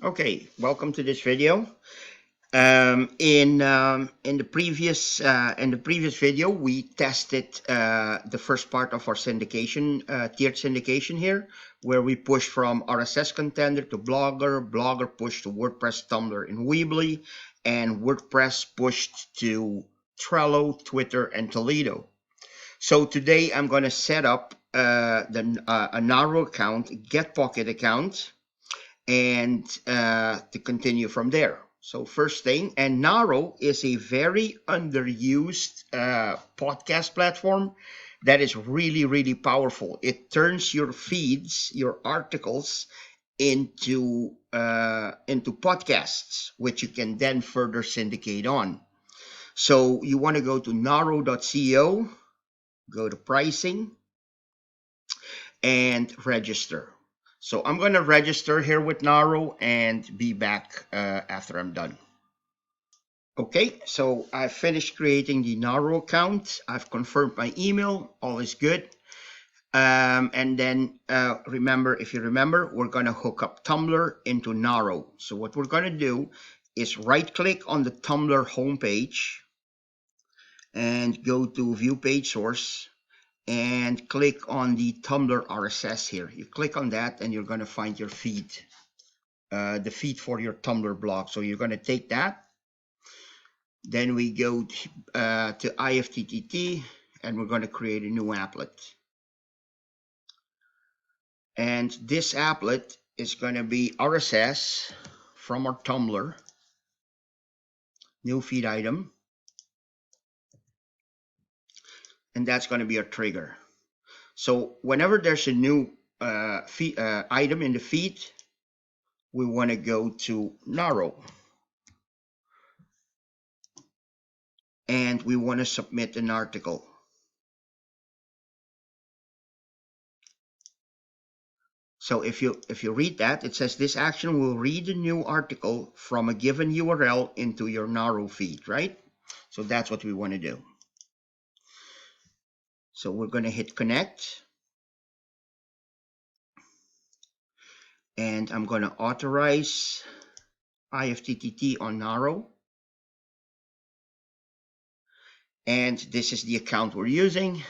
Okay, welcome to this video. In the previous video, we tested the first part of our syndication, tiered syndication here, where we pushed from RSS contender to Blogger, Blogger pushed to WordPress, Tumblr, and Weebly, and WordPress pushed to Trello, Twitter, and Toledo. So today I'm going to set up a Naro account, Getpocket account, and to continue from there. So first thing, and Naro is a very underused podcast platform that is really, really powerful. It turns your feeds, your articles into podcasts, which you can then further syndicate on. So you want to go to naro.co, go to pricing, and register. So I'm going to register here with Naro and be back after I'm done. Okay, so I've finished creating the Naro account. I've confirmed my email, all is good. And then remember, if you remember, we're going to hook up Tumblr into Naro. So what we're going to do is right click on the Tumblr homepage and go to view page source and click on the Tumblr RSS here. You click on that and you're going to find your feed, the feed for your Tumblr blog. So you're going to take that. Then we go to IFTTT and we're going to create a new applet. And this applet is going to be RSS from our Tumblr, new feed item. And that's going to be our trigger. So whenever there's a new feed, item in the feed, we want to go to Naro. And we want to submit an article. So if you read that, it says this action will read a new article from a given URL into your Naro feed, right? So that's what we want to do. So we're going to hit connect. And I'm going to authorize IFTTT on Naro. And this is the account we're using.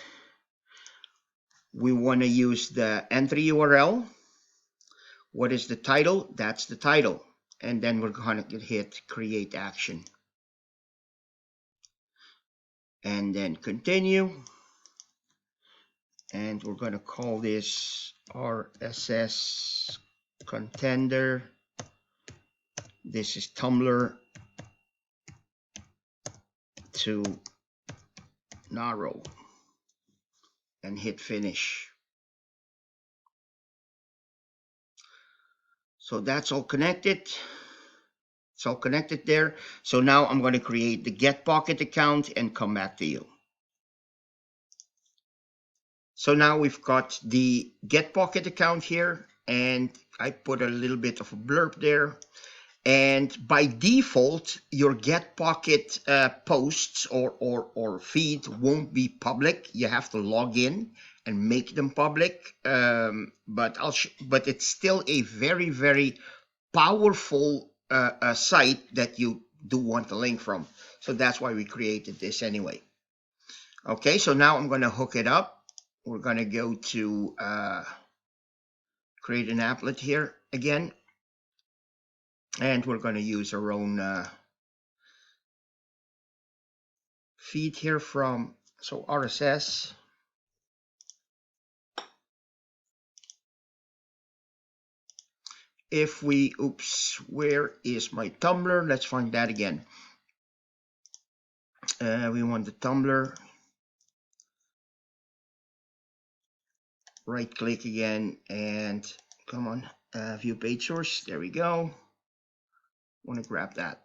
We want to use the entry URL. What is the title? That's the title. And then we're going to hit create action. And then continue. And we're going to call this RSS contender. This is Tumblr to Naro. And hit finish. So that's all connected. It's all connected there. So now I'm going to create the Getpocket account and come back to you. So now we've got the Getpocket account here, and I put a little bit of a blurb there. And by default, your Getpocket posts or feed won't be public. You have to log in and make them public. But it's still a very, very powerful site that you do want the link from. So that's why we created this anyway. Okay, so now I'm going to hook it up. We're going to go to create an applet here again. And we're going to use our own feed here from, so RSS. If we, oops, where is my Tumblr? Let's find that again. We want the Tumblr. Right click again and come on, view page source. There we go. Want to grab that.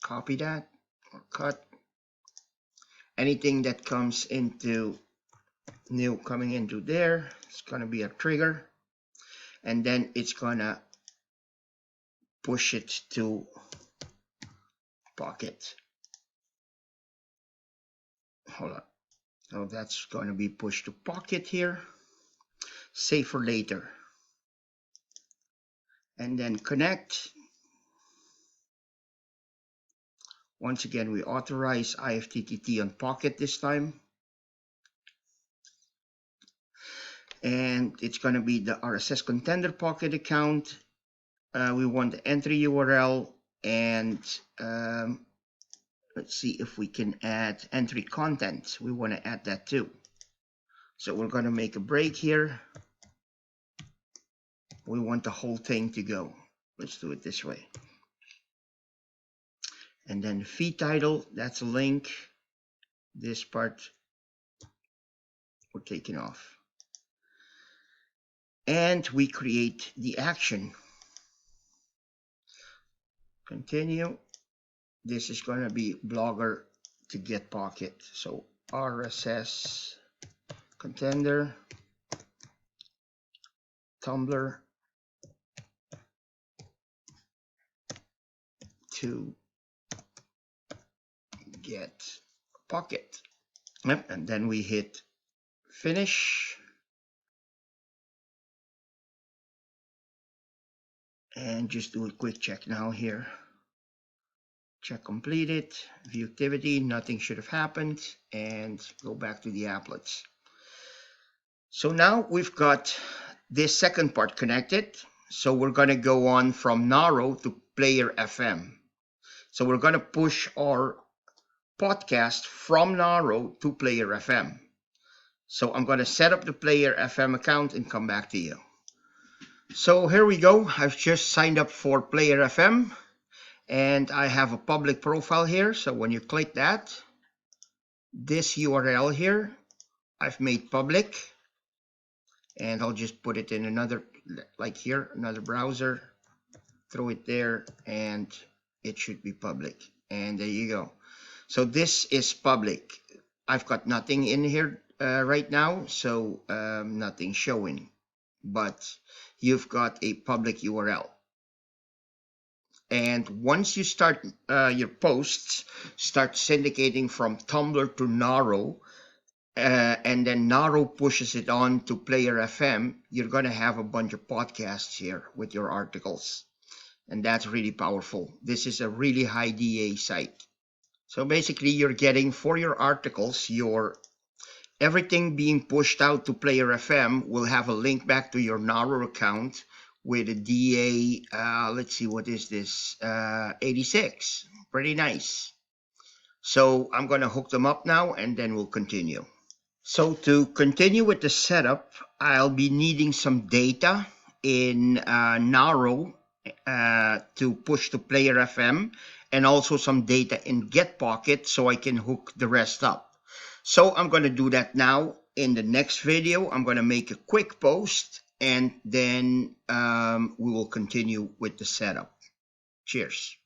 Copy that or cut. Anything that comes into new coming into there, it's going to be a trigger. And then it's going to push it to Pocket. Hold on. So that's going to be pushed to Pocket here. Save for later. and then connect. Once again, we authorize IFTTT on Pocket this time. And it's going to be the RSS Contender Pocket account. We want the entry URL, and let's see if we can add entry content. We want to add that too. So we're going to make a break here. We want the whole thing to go. Let's do it this way. And then the feed title, that's a link. This part we're taking off. And we create the action. Continue. This is going to be Blogger to get Pocket. So RSS Contender, Tumblr to get Pocket. Yep. And then we hit finish. And just do a quick check now here. Check completed, view activity, nothing should have happened, and go back to the applets. So now we've got this second part connected. So we're going to go on from Naro to Playerfm. So we're going to push our podcast from Naro to Playerfm. So I'm going to set up the Playerfm account and come back to you. So here we go. I've just signed up for Playerfm. And I have a public profile here. So when you click that, this URL here, I've made public. And I'll just put it in another, like here, another browser. Throw it there, and it should be public. And there you go. So this is public. I've got nothing in here right now, so nothing showing. But you've got a public URL. And once you start your posts, start syndicating from Tumblr to Naro, and then Naro pushes it on to Playerfm, you're going to have a bunch of podcasts here with your articles. And that's really powerful. This is a really high DA site. So basically, you're getting for your articles, everything being pushed out to Playerfm will have a link back to your Naro account with a DA, let's see, what is this? 86. Pretty nice. So I'm going to hook them up now, and then we'll continue. So to continue with the setup, I'll be needing some data in Naro to push to Playerfm, and also some data in GetPocket so I can hook the rest up. So I'm going to do that now. In the next video, I'm going to make a quick post, and then we will continue with the setup. Cheers.